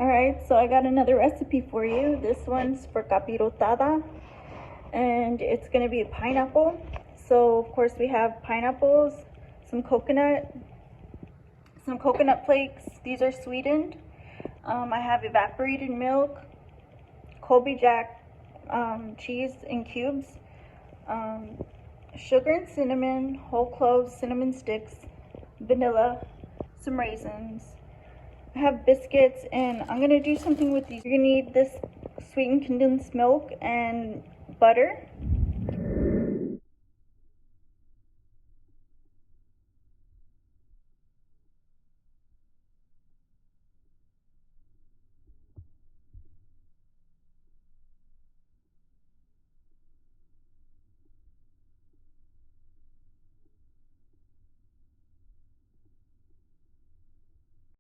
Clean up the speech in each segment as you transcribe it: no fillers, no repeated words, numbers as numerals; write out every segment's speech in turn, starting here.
Alright, so I got another recipe for you. This one's for capirotada, and it's going to be pineapple. So of course we have pineapples, some coconut flakes. These are sweetened. I have evaporated milk, Colby Jack cheese in cubes, sugar and cinnamon, whole cloves, cinnamon sticks, vanilla, some raisins. I have biscuits, and I'm going to do something with these. You're going to need this sweetened condensed milk and butter.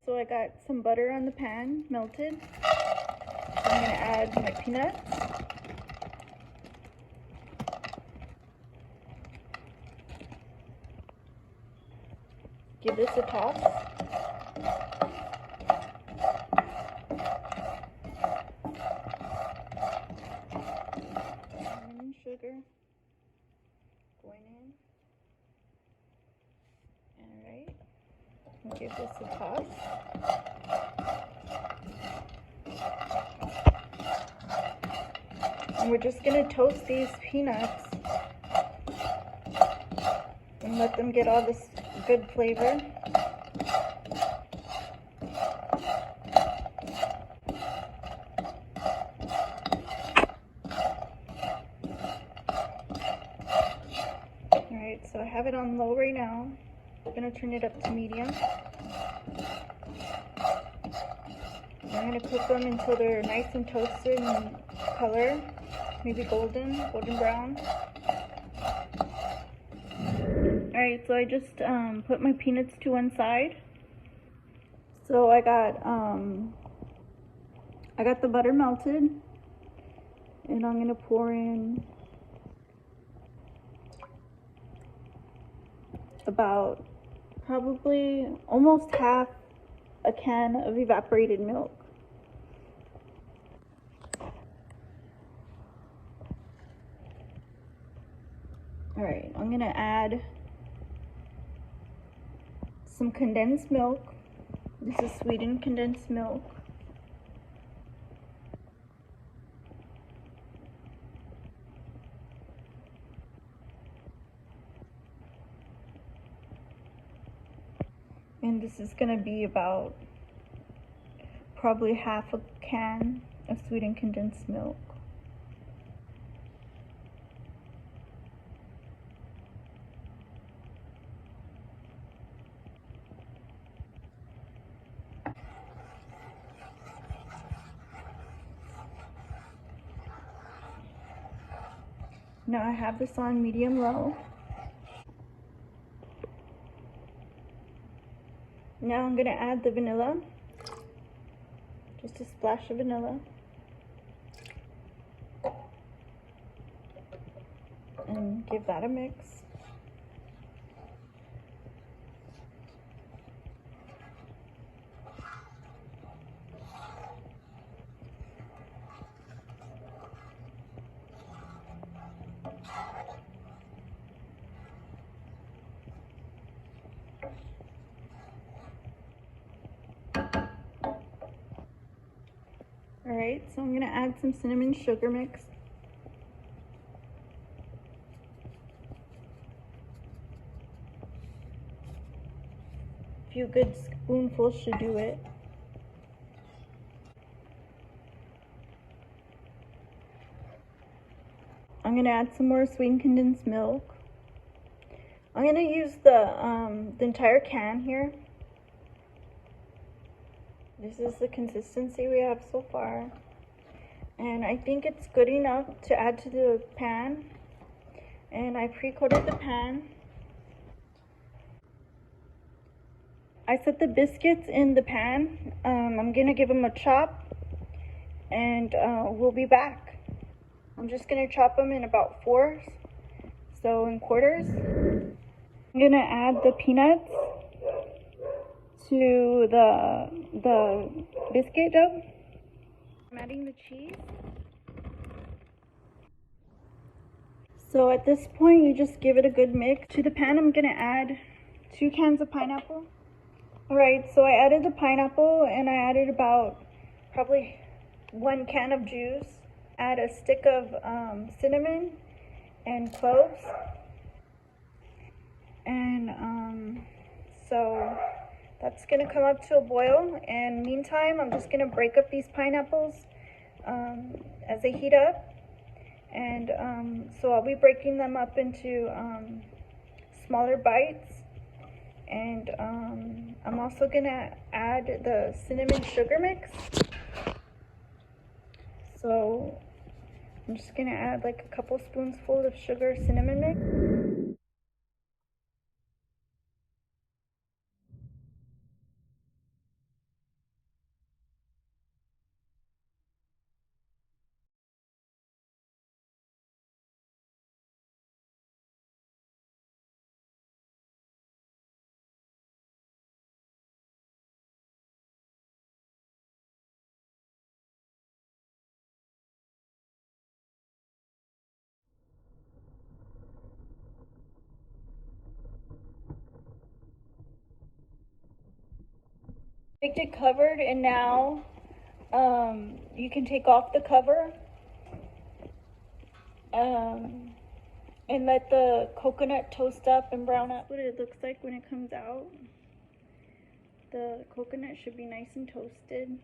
So I got some butter on the pan, melted. So I'm going to add my peanuts. Give this a toss. Cinnamon sugar going in. Alright. Give this a toss. And we're just going to toast these peanuts and let them get all this good flavor. Alright, so I have it on low right now. I'm going to turn it up to medium. I'm going to cook them until they're nice and toasted in color, maybe golden brown. Alright, so I just put my peanuts to one side. So I got the butter melted, and I'm going to pour in about probably almost half a can of evaporated milk. Alright, I'm going to add some condensed milk. This is sweetened condensed milk. And this is going to be about probably half a can of sweetened condensed milk. Now I have this on medium-low. Now I'm going to add the vanilla, just a splash of vanilla, and give that a mix. Alright, so I'm going to add some cinnamon sugar mix. A few good spoonfuls should do it. I'm going to add some more sweetened condensed milk. I'm going to use the entire can here. This is the consistency we have so far, and I think it's good enough to add to the pan. And I pre-coated the pan. I set the biscuits in the pan. I'm gonna give them a chop, and we'll be back. I'm just gonna chop them in about fours, so in quarters. I'm gonna add the peanuts to the biscuit dough. I'm adding the cheese. So at this point, you just give it a good mix. To the pan, I'm gonna add 2 cans of pineapple. Alright, so I added the pineapple and I added about probably 1 can of juice. Add a stick of cinnamon and cloves. And so that's gonna come up to a boil, and meantime I'm just gonna break up these pineapples as they heat up. And so I'll be breaking them up into smaller bites. And I'm also gonna add the cinnamon sugar mix. So I'm just gonna add like a couple spoonfuls of sugar cinnamon mix. Baked it covered, and now you can take off the cover and let the coconut toast up and brown up. What it looks like when it comes out. The coconut should be nice and toasted.